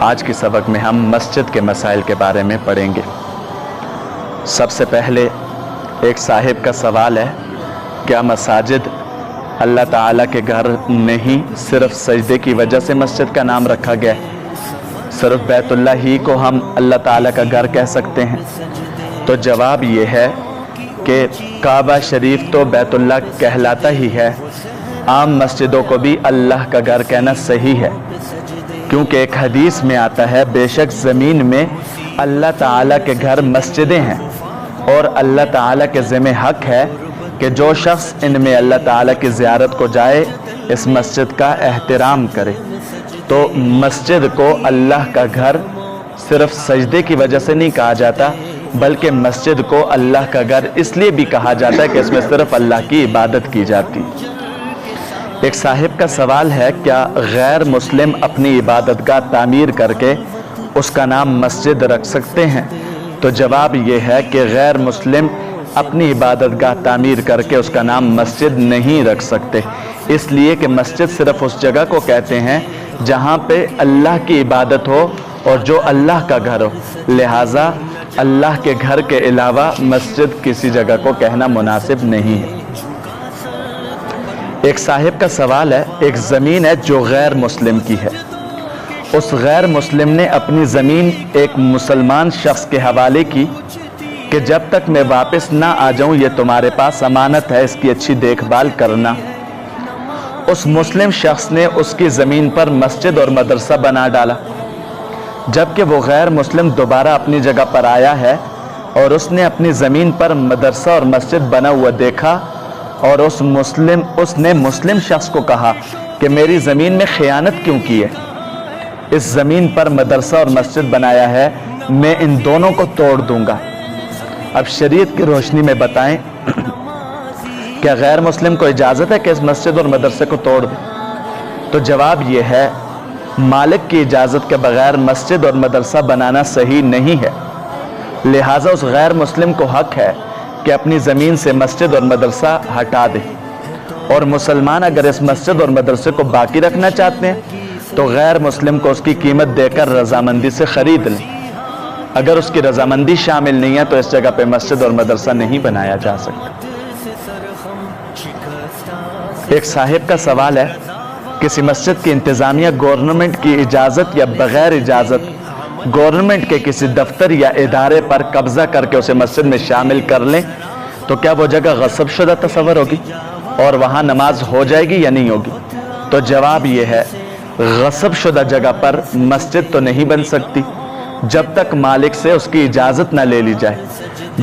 آج کے سبق میں ہم مسجد کے مسائل کے بارے میں پڑھیں گے۔ سب سے پہلے ایک صاحب کا سوال ہے، کیا مساجد اللہ تعالیٰ کے گھر نہیں، صرف سجدے کی وجہ سے مسجد کا نام رکھا گیا ہے؟ صرف بیت اللہ ہی کو ہم اللہ تعالیٰ کا گھر کہہ سکتے ہیں؟ تو جواب یہ ہے کہ کعبہ شریف تو بیت اللہ کہلاتا ہی ہے، عام مسجدوں کو بھی اللہ کا گھر کہنا صحیح ہے، کیونکہ ایک حدیث میں آتا ہے بے شک زمین میں اللہ تعالیٰ کے گھر مسجدیں ہیں، اور اللہ تعالیٰ کے ذمہ حق ہے کہ جو شخص ان میں اللہ تعالیٰ کی زیارت کو جائے اس مسجد کا احترام کرے۔ تو مسجد کو اللہ کا گھر صرف سجدے کی وجہ سے نہیں کہا جاتا، بلکہ مسجد کو اللہ کا گھر اس لیے بھی کہا جاتا ہے کہ اس میں صرف اللہ کی عبادت کی جاتی۔ ایک صاحب کا سوال ہے، کیا غیر مسلم اپنی عبادت گاہ تعمیر کر کے اس کا نام مسجد رکھ سکتے ہیں؟ تو جواب یہ ہے کہ غیر مسلم اپنی عبادت گاہ تعمیر کر کے اس کا نام مسجد نہیں رکھ سکتے، اس لیے کہ مسجد صرف اس جگہ کو کہتے ہیں جہاں پہ اللہ کی عبادت ہو اور جو اللہ کا گھر ہو، لہٰذا اللہ کے گھر کے علاوہ مسجد کسی جگہ کو کہنا مناسب نہیں ہے۔ ایک صاحب کا سوال ہے، ایک زمین ہے جو غیر مسلم کی ہے، اس غیر مسلم نے اپنی زمین ایک مسلمان شخص کے حوالے کی کہ جب تک میں واپس نہ آ جاؤں یہ تمہارے پاس امانت ہے، اس کی اچھی دیکھ بھال کرنا۔ اس مسلم شخص نے اس کی زمین پر مسجد اور مدرسہ بنا ڈالا، جبکہ وہ غیر مسلم دوبارہ اپنی جگہ پر آیا ہے اور اس نے اپنی زمین پر مدرسہ اور مسجد بنا ہوا دیکھا، اور اس نے مسلم شخص کو کہا کہ میری زمین میں خیانت کیوں کی ہے، اس زمین پر مدرسہ اور مسجد بنایا ہے، میں ان دونوں کو توڑ دوں گا۔ اب شریعت کی روشنی میں بتائیں کیا غیر مسلم کو اجازت ہے کہ اس مسجد اور مدرسے کو توڑ دے؟ تو جواب یہ ہے، مالک کی اجازت کے بغیر مسجد اور مدرسہ بنانا صحیح نہیں ہے، لہٰذا اس غیر مسلم کو حق ہے کہ اپنی زمین سے مسجد اور مدرسہ ہٹا دے، اور مسلمان اگر اس مسجد اور مدرسے کو باقی رکھنا چاہتے ہیں تو غیر مسلم کو اس کی قیمت دے کر رضامندی سے خرید لیں۔ اگر اس کی رضامندی شامل نہیں ہے تو اس جگہ پہ مسجد اور مدرسہ نہیں بنایا جا سکتا۔ ایک صاحب کا سوال ہے، کسی مسجد کی انتظامیہ گورنمنٹ کی اجازت یا بغیر اجازت گورنمنٹ کے کسی دفتر یا ادارے پر قبضہ کر کے اسے مسجد میں شامل کر لیں تو کیا وہ جگہ غصب شدہ تصور ہوگی اور وہاں نماز ہو جائے گی یا نہیں ہوگی؟ تو جواب یہ ہے، غصب شدہ جگہ پر مسجد تو نہیں بن سکتی جب تک مالک سے اس کی اجازت نہ لے لی جائے۔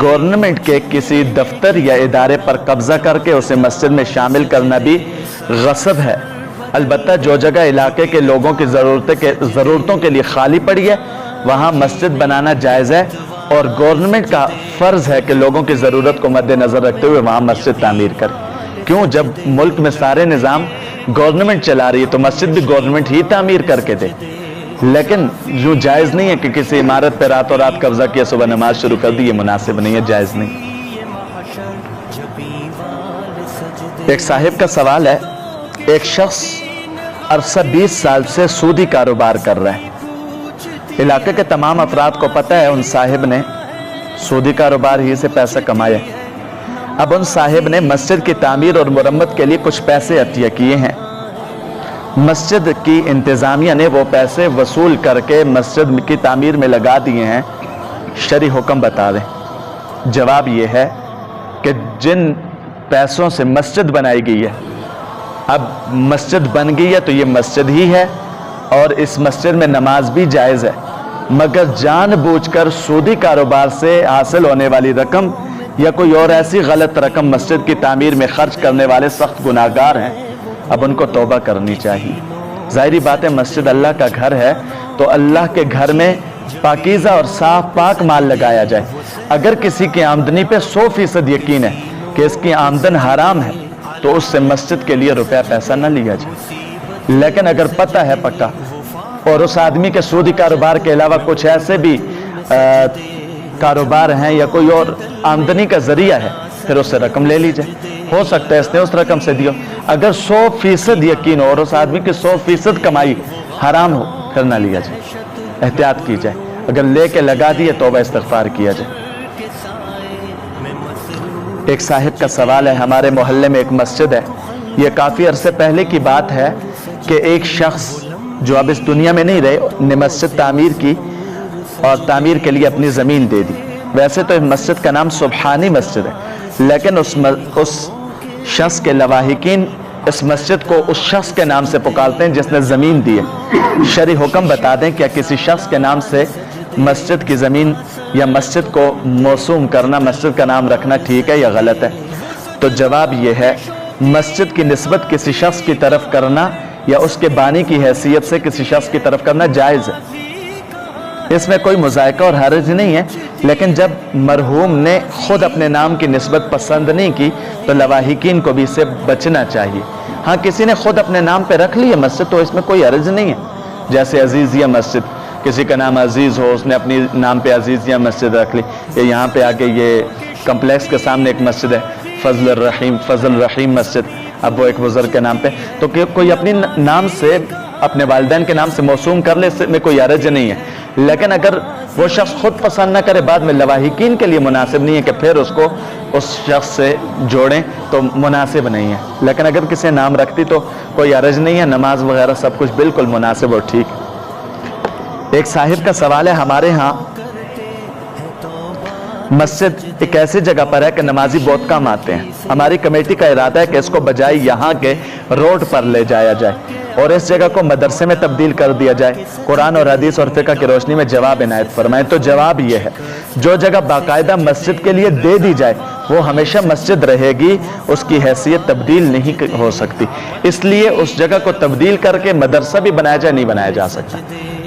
گورنمنٹ کے کسی دفتر یا ادارے پر قبضہ کر کے اسے مسجد میں شامل کرنا بھی غصب ہے، البتہ جو جگہ علاقے کے لوگوں کی ضرورتوں کے لیے خالی پڑی ہے وہاں مسجد بنانا جائز ہے، اور گورنمنٹ کا فرض ہے کہ لوگوں کی ضرورت کو مد نظر رکھتے ہوئے وہاں مسجد تعمیر کرے۔ کیوں؟ جب ملک میں سارے نظام گورنمنٹ چلا رہی ہے تو مسجد بھی گورنمنٹ ہی تعمیر کر کے دے، لیکن یوں جائز نہیں ہے کہ کسی عمارت پہ راتوں رات قبضہ کیا صبح نماز شروع کر دی، یہ مناسب نہیں ہے، جائز نہیں۔ ایک صاحب کا سوال ہے، ایک شخص عرصہ 20 سال سے سودی کاروبار کر رہا ہے، علاقے کے تمام افراد کو پتہ ہے ان صاحب نے سودی کاروبار ہی سے پیسہ کمایا۔ اب ان صاحب نے مسجد کی تعمیر اور مرمت کے لیے کچھ پیسے عطیہ کیے ہیں، مسجد کی انتظامیہ نے وہ پیسے وصول کر کے مسجد کی تعمیر میں لگا دیے ہیں، شرعی حکم بتا دیں۔ جواب یہ ہے کہ جن پیسوں سے مسجد بنائی گئی ہے، اب مسجد بن گئی ہے تو یہ مسجد ہی ہے اور اس مسجد میں نماز بھی جائز ہے، مگر جان بوجھ کر سودی کاروبار سے حاصل ہونے والی رقم یا کوئی اور ایسی غلط رقم مسجد کی تعمیر میں خرچ کرنے والے سخت گناہگار ہیں، اب ان کو توبہ کرنی چاہیے۔ ظاہری بات ہے، مسجد اللہ کا گھر ہے تو اللہ کے گھر میں پاکیزہ اور صاف پاک مال لگایا جائے۔ اگر کسی کی آمدنی پہ 100% یقین ہے کہ اس کی آمدن حرام ہے تو اس سے مسجد کے لیے روپیہ پیسہ نہ لیا جائے، لیکن اگر پتہ ہے پکا اور اس آدمی کے سودی کاروبار کے علاوہ کچھ ایسے بھی کاروبار ہیں یا کوئی اور آمدنی کا ذریعہ ہے، پھر اس سے رقم لے لی جائے۔ ہو سکتا ہے اس نے اس رقم سے دیو، اگر 100% یقین ہو اور اس آدمی کی 100% کمائی حرام ہو پھر نہ لیا جائے۔ احتیاط کی جائے، اگر لے کے لگا دیے توبہ استغفار کیا جائے۔ ایک صاحب کا سوال ہے، ہمارے محلے میں ایک مسجد ہے، یہ کافی عرصے پہلے کی بات ہے کہ ایک شخص جو اب اس دنیا میں نہیں رہے نے مسجد تعمیر کی اور تعمیر کے لیے اپنی زمین دے دی۔ ویسے تو اس مسجد کا نام سبحانی مسجد ہے، لیکن اس شخص کے لواحقین اس مسجد کو اس شخص کے نام سے پکارتے ہیں جس نے زمین دی ہے۔ شرعی حکم بتا دیں کیا کسی شخص کے نام سے مسجد کی زمین یا مسجد کو موسوم کرنا، مسجد کا نام رکھنا ٹھیک ہے یا غلط ہے؟ تو جواب یہ ہے، مسجد کی نسبت کسی شخص کی طرف کرنا یا اس کے بانی کی حیثیت سے کسی شخص کی طرف کرنا جائز ہے، اس میں کوئی مذائقہ اور حرج نہیں ہے، لیکن جب مرحوم نے خود اپنے نام کی نسبت پسند نہیں کی تو لواحقین کو بھی اس سے بچنا چاہیے۔ ہاں کسی نے خود اپنے نام پہ رکھ لی ہے مسجد تو اس میں کوئی حرج نہیں ہے، جیسے عزیزیہ مسجد، کسی کا نام عزیز ہو، اس نے اپنی نام پہ عزیزیہ مسجد رکھ لی، یا یہاں پہ آ کے یہ کمپلیکس کے سامنے ایک مسجد ہے فضل الرحیم مسجد، اب وہ ایک بزرگ کے نام پہ، تو کوئی اپنی نام سے اپنے والدین کے نام سے موسوم کر لے، اس میں کوئی حرج نہیں ہے، لیکن اگر وہ شخص خود پسند نہ کرے بعد میں لواحقین کے لیے مناسب نہیں ہے کہ پھر اس کو اس شخص سے جوڑیں تو مناسب نہیں ہے، لیکن اگر کسی نام رکھتی تو کوئی حرج نہیں ہے، نماز وغیرہ سب کچھ بالکل مناسب اور ٹھیک۔ ایک صاحب کا سوال ہے، ہمارے ہاں مسجد ایک ایسی جگہ پر ہے کہ نمازی بہت کم آتے ہیں، ہماری کمیٹی کا ارادہ ہے کہ اس کو بجائے یہاں کے روڈ پر لے جایا جائے اور اس جگہ کو مدرسے میں تبدیل کر دیا جائے، قرآن اور حدیث اور فقہ کی روشنی میں جواب عنایت فرمائیں۔ تو جواب یہ ہے، جو جگہ باقاعدہ مسجد کے لیے دے دی جائے وہ ہمیشہ مسجد رہے گی، اس کی حیثیت تبدیل نہیں ہو سکتی، اس لیے اس جگہ کو تبدیل کر کے مدرسہ بھی بنایا جائے نہیں بنایا جا سکتا،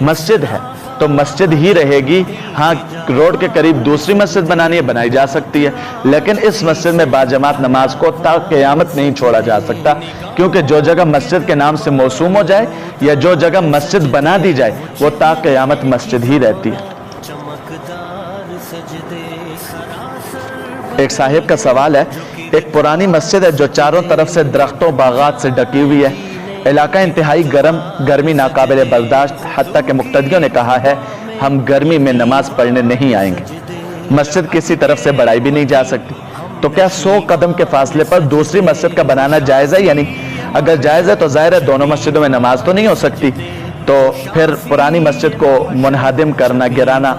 مسجد ہے تو مسجد ہی رہے گی۔ ہاں روڈ کے قریب دوسری مسجد بنانی ہے بنائی جا سکتی ہے، لیکن اس مسجد میں باجماعت نماز کو تا قیامت نہیں چھوڑا جا سکتا، کیونکہ جو جگہ مسجد کے نام سے موسوم ہو جائے یا جو جگہ مسجد بنا دی جائے وہ تا قیامت مسجد ہی رہتی ہے۔ ایک صاحب کا سوال ہے، ایک پرانی مسجد ہے جو چاروں طرف سے درختوں باغات سے ڈکی ہوئی ہے، علاقہ انتہائی گرمی ناقابل برداشت، حتیٰ کہ مقتدیوں نے کہا ہے ہم گرمی میں نماز پڑھنے نہیں آئیں گے، مسجد کسی طرف سے بڑھائی بھی نہیں جا سکتی، تو کیا 100 قدم کے فاصلے پر دوسری مسجد کا بنانا جائز ہے؟ یعنی اگر جائز ہے تو ظاہر ہے دونوں مسجدوں میں نماز تو نہیں ہو سکتی، تو پھر پرانی مسجد کو منہدم کرنا، گرانا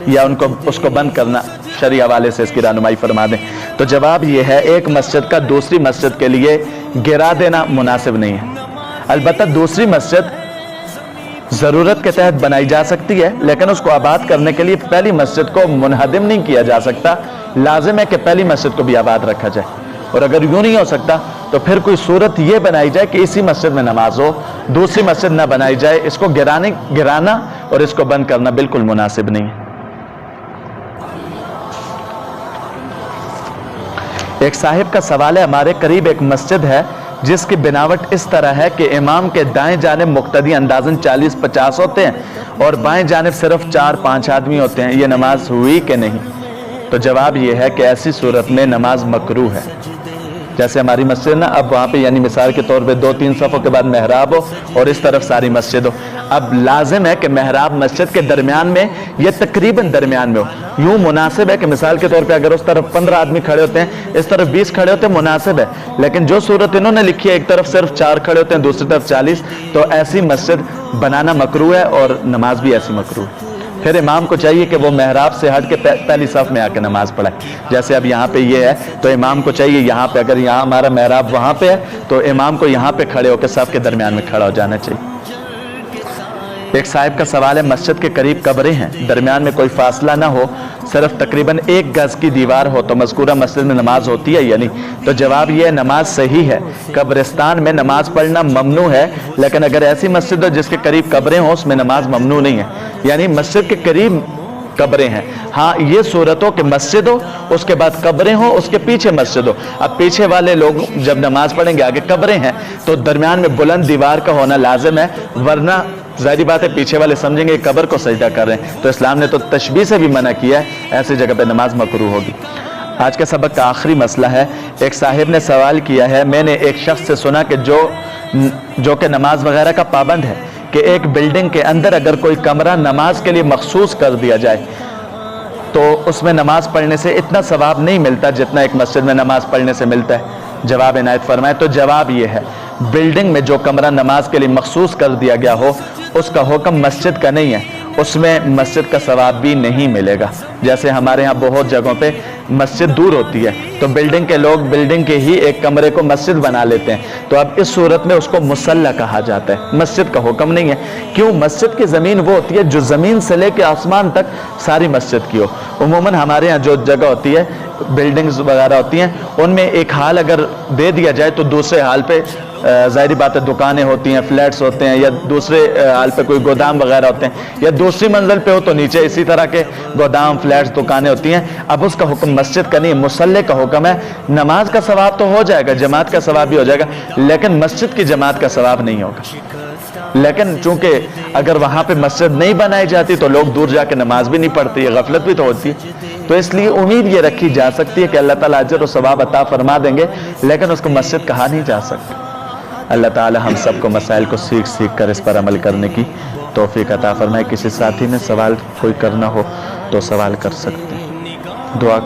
یا اس کو بند کرنا، شرعی حوالے سے اس کی رہنمائی فرما دیں۔ تو جواب یہ ہے، ایک مسجد کا دوسری مسجد کے لیے گرا دینا مناسب نہیں ہے، البتہ دوسری مسجد ضرورت کے تحت بنائی جا سکتی ہے، لیکن اس کو آباد کرنے کے لیے پہلی مسجد کو منہدم نہیں کیا جا سکتا، لازم ہے کہ پہلی مسجد کو بھی آباد رکھا جائے، اور اگر یوں نہیں ہو سکتا تو پھر کوئی صورت یہ بنائی جائے کہ اسی مسجد میں نماز ہو، دوسری مسجد نہ بنائی جائے، اس کو گرانا اور اس کو بند کرنا بالکل مناسب نہیں ہے۔ ایک صاحب کا سوال ہے، ہمارے قریب ایک مسجد ہے جس کی بناوٹ اس طرح ہے کہ امام کے دائیں جانب مقتدی اندازاً 40-50 ہوتے ہیں اور بائیں جانب صرف 4-5 آدمی ہوتے ہیں، یہ نماز ہوئی کہ نہیں؟ تو جواب یہ ہے کہ ایسی صورت میں نماز مکروہ ہے۔ جیسے ہماری مسجد نا، اب وہاں پہ یعنی مثال کے طور پہ 2-3 صفوں کے بعد محراب ہو اور اس طرف ساری مسجد ہو، اب لازم ہے کہ محراب مسجد کے درمیان میں یہ تقریباً درمیان میں ہو، یوں مناسب ہے کہ مثال کے طور پہ اگر اس طرف 15 آدمی کھڑے ہوتے ہیں، اس طرف 20 کھڑے ہوتے ہیں، مناسب ہے، لیکن جو صورت انہوں نے لکھی ہے ایک طرف صرف 4 کھڑے ہوتے ہیں دوسری طرف 40، تو ایسی مسجد بنانا مکروہ ہے اور نماز بھی ایسی مکروہ ہے۔ پھر امام کو چاہیے کہ وہ محراب سے ہٹ کے پہلی صف میں آ کے نماز پڑھائے، جیسے اب یہاں پہ یہ ہے تو امام کو چاہیے یہاں پہ، اگر یہاں ہمارا محراب وہاں پہ ہے تو امام کو یہاں پہ کھڑے ہو کے صف کے درمیان میں کھڑا ہو جانا چاہیے۔ ایک صاحب کا سوال ہے، مسجد کے قریب قبریں ہیں، درمیان میں کوئی فاصلہ نہ ہو، صرف تقریباً 1 گز کی دیوار ہو، تو مذکورہ مسجد میں نماز ہوتی ہے یا نہیں؟ تو جواب یہ ہے، نماز صحیح ہے، قبرستان میں نماز پڑھنا ممنوع ہے، لیکن اگر ایسی مسجد ہو جس کے قریب قبریں ہوں اس میں نماز ممنوع نہیں ہے، یعنی مسجد کے قریب قبریں ہیں۔ ہاں یہ صورت ہو کہ مسجد ہو اس کے بعد قبریں ہوں، اس کے پیچھے مسجد ہو، اب پیچھے والے لوگ جب نماز پڑھیں گے آگے قبریں ہیں تو درمیان میں بلند دیوار کا ہونا لازم ہے، ورنہ ظاہری بات ہے پیچھے والے سمجھیں گے قبر کو سجدہ کر رہے ہیں، تو اسلام نے تو تشبیہ سے بھی منع کیا ہے، ایسی جگہ پہ نماز مکروہ ہوگی۔ آج کے سبق کا آخری مسئلہ ہے، ایک صاحب نے سوال کیا ہے، میں نے ایک شخص سے سنا کہ جو کہ نماز وغیرہ کا پابند ہے، کہ ایک بلڈنگ کے اندر اگر کوئی کمرہ نماز کے لیے مخصوص کر دیا جائے تو اس میں نماز پڑھنے سے اتنا ثواب نہیں ملتا جتنا ایک مسجد میں نماز پڑھنے سے ملتا ہے؟ جواب عنایت فرمائے تو جواب یہ ہے، بلڈنگ میں جو کمرہ نماز کے لیے مخصوص کر دیا گیا ہو اس کا حکم مسجد کا نہیں ہے، اس میں مسجد کا ثواب بھی نہیں ملے گا۔ جیسے ہمارے ہاں بہت جگہوں پہ مسجد دور ہوتی ہے تو بلڈنگ کے لوگ بلڈنگ کے ہی ایک کمرے کو مسجد بنا لیتے ہیں، تو اب اس صورت میں اس کو مصلی کہا جاتا ہے، مسجد کا حکم نہیں ہے۔ کیوں؟ مسجد کی زمین وہ ہوتی ہے جو زمین سے لے کے آسمان تک ساری مسجد کی ہو۔ عموماً ہمارے ہاں جو جگہ ہوتی ہے، بلڈنگز وغیرہ ہوتی ہیں، ان میں ایک حال اگر دے دیا جائے تو دوسرے حال پہ ظاہری بات ہے دکانیں ہوتی ہیں، فلیٹس ہوتے ہیں، یا دوسرے حال پہ کوئی گودام وغیرہ ہوتے ہیں، یا دوسری منزل پہ ہو تو نیچے اسی طرح کے گودام، فلیٹس، دکانیں ہوتی ہیں۔ اب اس کا حکم مسجد کا نہیں، مصلی کا حکم ہے۔ نماز کا ثواب تو ہو جائے گا، جماعت کا ثواب بھی ہو جائے گا، لیکن مسجد کی جماعت کا ثواب نہیں ہوگا۔ لیکن چونکہ اگر وہاں پہ مسجد نہیں بنائی جاتی تو لوگ دور جا کے نماز بھی نہیں پڑھتی، غفلت بھی تو ہوتی ہے، تو اس لیے امید یہ رکھی جا سکتی ہے کہ اللہ تعالیٰ اجر و ثواب عطا فرما دیں گے، لیکن اس کو مسجد کہا نہیں جا سکتا۔ اللہ تعالیٰ ہم سب کو مسائل کو سیکھ کر اس پر عمل کرنے کی توفیق عطا فرمائے۔ کسی ساتھی نے سوال کوئی کرنا ہو تو سوال کر سکتے ہیں۔ دعا